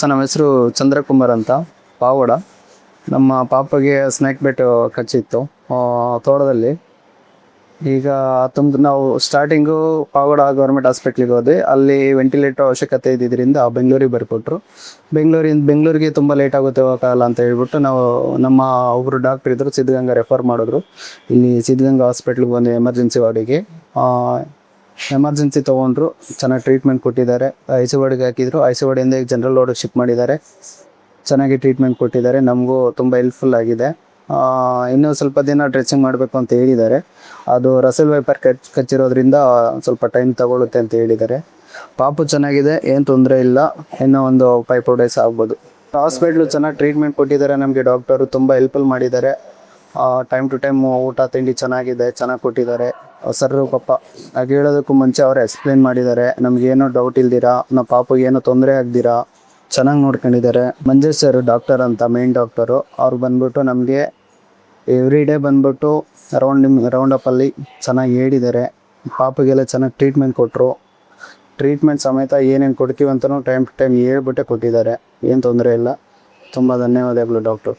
Sir ನಮ್ಮ ಹೆಸರು ಚಂದ್ರಕುಮಾರ್ ಅಂತ, ಪಾವಡ. ನಮ್ಮ ಪಾಪಗೆ ಸ್ನೇಕ್ ಬೆಟ್ ಕಚ್ಚಿತ್ತು ತೋಟದಲ್ಲಿ. ಈಗ ನಾವು ಸ್ಟಾರ್ಟಿಂಗು ಪಾವಡ ಗೌರ್ಮೆಂಟ್ ಹಾಸ್ಪಿಟ್ಲಿಗೆ ಹೋದ್ವಿ. ಅಲ್ಲಿ ವೆಂಟಿಲೇಟರ್ ಅವಶ್ಯಕತೆ ಇದ್ದಿದ್ದರಿಂದ ಬೆಂಗಳೂರಿಗೆ ಬರ್ಕೊಟ್ರು. ಬೆಂಗಳೂರಿಗೆ ತುಂಬ ಲೇಟ್ ಆಗುತ್ತೆ ಹೋಗೋಕ್ಕಾಗಲ್ಲ ಅಂತ ಹೇಳ್ಬಿಟ್ಟು ನಾವು ನಮ್ಮ ಒಬ್ಬರು ಡಾಕ್ಟ್ರ್ ಇದ್ದರು, ಸಿದ್ಧಗಂಗಾ ರೆಫರ್ ಮಾಡಿದ್ರು. ಇಲ್ಲಿ ಸಿದ್ಧಗಂಗಾ ಹಾಸ್ಪಿಟ್ಲಿಗೆ ಬಂದು ಎಮರ್ಜೆನ್ಸಿ ವಾರ್ಡಿಗೆ ಎಮರ್ಜೆನ್ಸಿ ತೊಗೊಂಡ್ರು. ಚೆನ್ನಾಗಿ ಟ್ರೀಟ್ಮೆಂಟ್ ಕೊಟ್ಟಿದ್ದಾರೆ. ಐ.ಸಿ.ಯು ವಾರ್ಡಿಗೆ ಹಾಕಿದ್ರು. ಐ.ಸಿ.ಯು ವಾರ್ಡಿಂದ ಈಗ ಜನರಲ್ ವಾರ್ಡಿಗೆ ಶಿಫ್ಟ್ ಮಾಡಿದ್ದಾರೆ. ಚೆನ್ನಾಗಿ ಟ್ರೀಟ್ಮೆಂಟ್ ಕೊಟ್ಟಿದ್ದಾರೆ. ನಮಗೂ ತುಂಬ ಹೆಲ್ಪ್ಫುಲ್ ಆಗಿದೆ. ಇನ್ನೂ ಸ್ವಲ್ಪ ದಿನ ಡ್ರೆಸ್ಸಿಂಗ್ ಮಾಡಬೇಕು ಅಂತ ಹೇಳಿದ್ದಾರೆ. ಅದು ರಸಲ್ ವೈಪರ್ ಕಚ್ಚಿರೋದ್ರಿಂದ ಸ್ವಲ್ಪ ಟೈಮ್ ತಗೊಳುತ್ತೆ ಅಂತ ಹೇಳಿದ್ದಾರೆ. ಪಾಪು ಚೆನ್ನಾಗಿದೆ, ಏನು ತೊಂದರೆ ಇಲ್ಲ. ಇನ್ನೂ ಒಂದು 5-4 ಡೇಸ್ ಆಗ್ಬೋದು. ಹಾಸ್ಪಿಟ್ಲು ಚೆನ್ನಾಗಿ ಟ್ರೀಟ್ಮೆಂಟ್ ಕೊಟ್ಟಿದ್ದಾರೆ. ನಮಗೆ ಡಾಕ್ಟರು ತುಂಬ ಹೆಲ್ಪ್ಫುಲ್ ಮಾಡಿದ್ದಾರೆ. ಟೈಮ್ ಟು ಟೈಮ್ ಊಟ ತಿಂಡಿ ಚೆನ್ನಾಗಿದೆ, ಚೆನ್ನಾಗಿ ಕೊಟ್ಟಿದ್ದಾರೆ. ಸರ್ ಪಾಪ ಹಾಗೆ ಹೇಳೋದಕ್ಕೂ ಮುಂಚೆ ಅವರೇ ಎಕ್ಸ್ಪ್ಲೇನ್ ಮಾಡಿದ್ದಾರೆ. ನಮಗೇನೋ ಡೌಟ್ ಇಲ್ದಿರಾ, ನಮ್ಮ ಪಾಪಗೆ ಏನೋ ತೊಂದರೆ ಆಗ್ದಿರಾ ಚೆನ್ನಾಗಿ ನೋಡ್ಕೊಂಡಿದ್ದಾರೆ. ಮಂಜೇಶ್ ಸರ್ ಡಾಕ್ಟರ್ ಅಂತ, ಮೇನ್ ಡಾಕ್ಟರು. ಅವ್ರು ಬಂದ್ಬಿಟ್ಟು ನಮಗೆ ಎವ್ರಿ ಡೇ ಬಂದ್ಬಿಟ್ಟು ರೌಂಡಪ್ಪಲ್ಲಿ ಚೆನ್ನಾಗಿ ಹೇಳಿದ್ದಾರೆ. ಪಾಪಗೆಲ್ಲ ಚೆನ್ನಾಗಿ ಟ್ರೀಟ್ಮೆಂಟ್ ಕೊಟ್ಟರು. ಟ್ರೀಟ್ಮೆಂಟ್ ಸಮೇತ ಏನೇನು ಕೊಡ್ತೀವಿ ಅಂತಲೂ ಟೈಮ್ ಟು ಟೈಮ್ ಹೇಳ್ಬಿಟ್ಟೆ ಕೊಟ್ಟಿದ್ದಾರೆ. ಏನು ತೊಂದರೆ ಇಲ್ಲ. ತುಂಬ ಧನ್ಯವಾದಗಳು ಡಾಕ್ಟ್ರು.